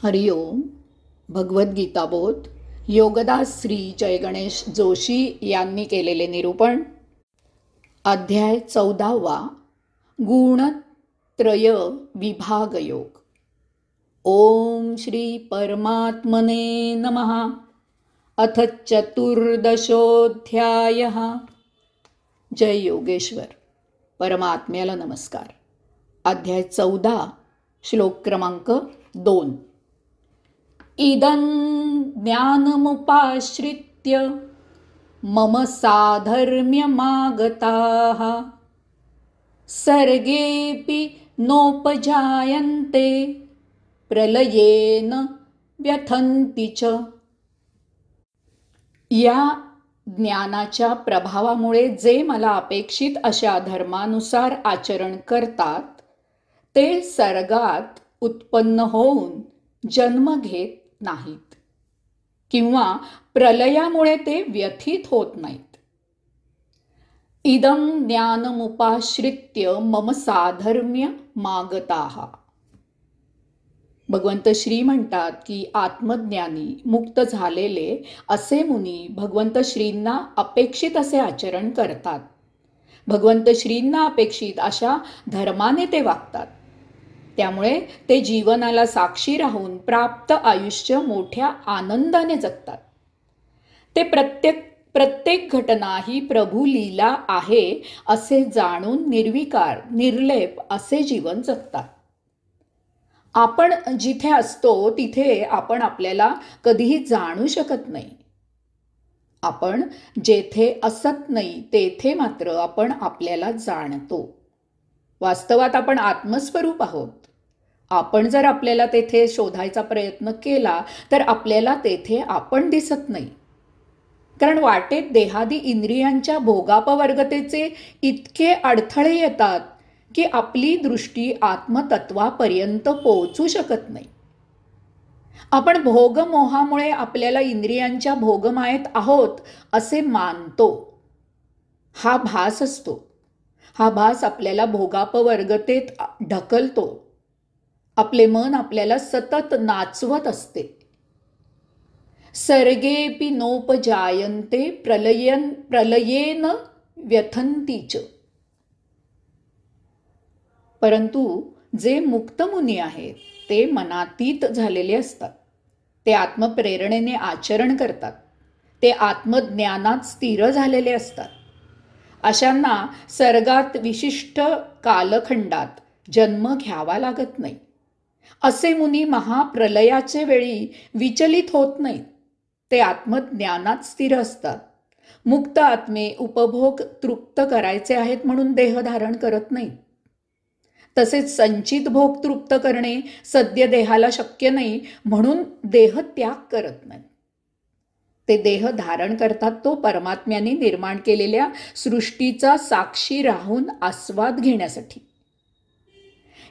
हरिओम. भगवद्गीता बोध योगदास श्री जय गणेश जोशी यांनी केलेले निरूपण. अध्याय 14वा. गुणत्रय विभाग योग. ओम श्री परमात्मने नमः. अथ चतुर्दशोऽध्यायः. जय योगेश्वर. परमात्म्याला नमस्कार. अध्याय 14, श्लोक क्रमांक 2. इदं ज्ञानमुपाश्रित्य मम साधर्म्यमागताः सर्गेऽपि नोपजायन्ते प्रलयेन व्यथन्ति च. या ज्ञानाच्या प्रभावामुळे जे मला अपेक्षित अशा धर्मानुसार आचरण करतात ते सर्गात उत्पन्न होऊन जन्म घेत नाहीत किंवा प्रलयामुळे ते व्यथित होत नाहीत. इदं ज्ञानमुपाश्रित्य मम साधर्म्य मागताः. भगवंत श्री म्हणतात की आत्मज्ञानी मुक्त झालेले असे मुनी भगवंत श्रींना अपेक्षित असे आचरण करतात. भगवंत श्रींना अपेक्षित अशा धर्माने ते वागतात. त्यामुळे ते जीवनाला साक्षी राहून प्राप्त आयुष्य मोठ्या आनंदाने जगतात. ते प्रत्येक घटना ही प्रभू लीला आहे असे जाणून निर्विकार निर्लेप असे जीवन जगतात. आपण जिथे असतो तिथे आपण आपल्याला कधीही जाणू शकत नाही. आपण जेथे असत नाही तेथे मात्र आपण आपल्याला जाणतो. वास्तवात आपण आत्मस्वरूप आहोत. आपण जर आपल्याला तेथे शोधायचा प्रयत्न केला तर आपल्याला तेथे आपण दिसत नाही. कारण वाटेत देहादी इंद्रियांच्या भोगापवर्गतेचे इतके अडथळे येतात की आपली दृष्टी आत्मतत्वापर्यंत पोहोचू शकत नाही. आपण भोगमोहामुळे आपल्याला इंद्रियांच्या भोगमायेत आहोत असे मानतो. हा भास असतो. हा भास आपल्याला भोगापवर्गतेत ढकलतो. आपले मन आपल्याला सतत नाचवत असते. सर्गेऽपि नोपजायन्ते प्रलयेन व्यथन्ति च. परंतु जे मुक्तमुनी आहेत ते मनातीत झालेले असतात. ते आत्मप्रेरणेने आचरण करतात. ते आत्मज्ञानात स्थिर झालेले असतात. अशांना सर्गात विशिष्ट कालखंडात जन्म घ्यावा लागत नाही. असे मुनी महाप्रलयाचे वेळी विचलित होत नाहीत. ते आत्मज्ञानात स्थिर असतात. मुक्त आत्मे उपभोग तृप्त करायचे आहेत म्हणून देह धारण करत नाहीत. तसेच संचित भोग तृप्त करणे सद्य देहाला शक्य नाही म्हणून देह त्याग करत नाही. ते देह धारण करतात तो परमात्म्याने निर्माण केलेल्या सृष्टीचा साक्षी राहून आस्वाद घेण्यासाठी.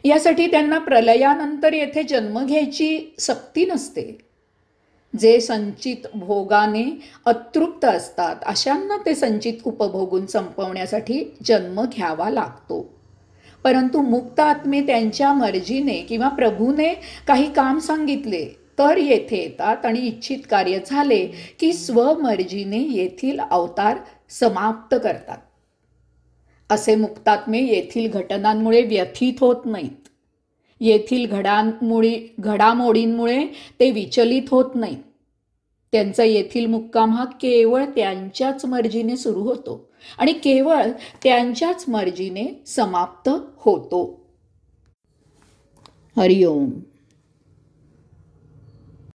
यासाठी त्यांना प्रलयानंतर येथे जन्म घ्यायची सक्ती नसते. जे संचित भोगाने अतृप्त असतात अशांना ते संचित उपभोगून संपवण्यासाठी जन्म घ्यावा लागतो. परंतु मुक्त आत्मे त्यांच्या मर्जीने किंवा प्रभूने काही काम सांगितले तर येथे येतात आणि इच्छित कार्य झाले की स्वमर्जीने येथील अवतार समाप्त करतात. असे मुक्तात्मे येथील घटनांमुळे व्यथित होत नाहीत. येथील घडामोडींमुळे ते विचलित होत नाहीत. त्यांचा येथील मुक्काम हा केवळ त्यांच्याच मर्जीने सुरू होतो आणि केवळ त्यांच्याच मर्जीने समाप्त होतो. हरिओम.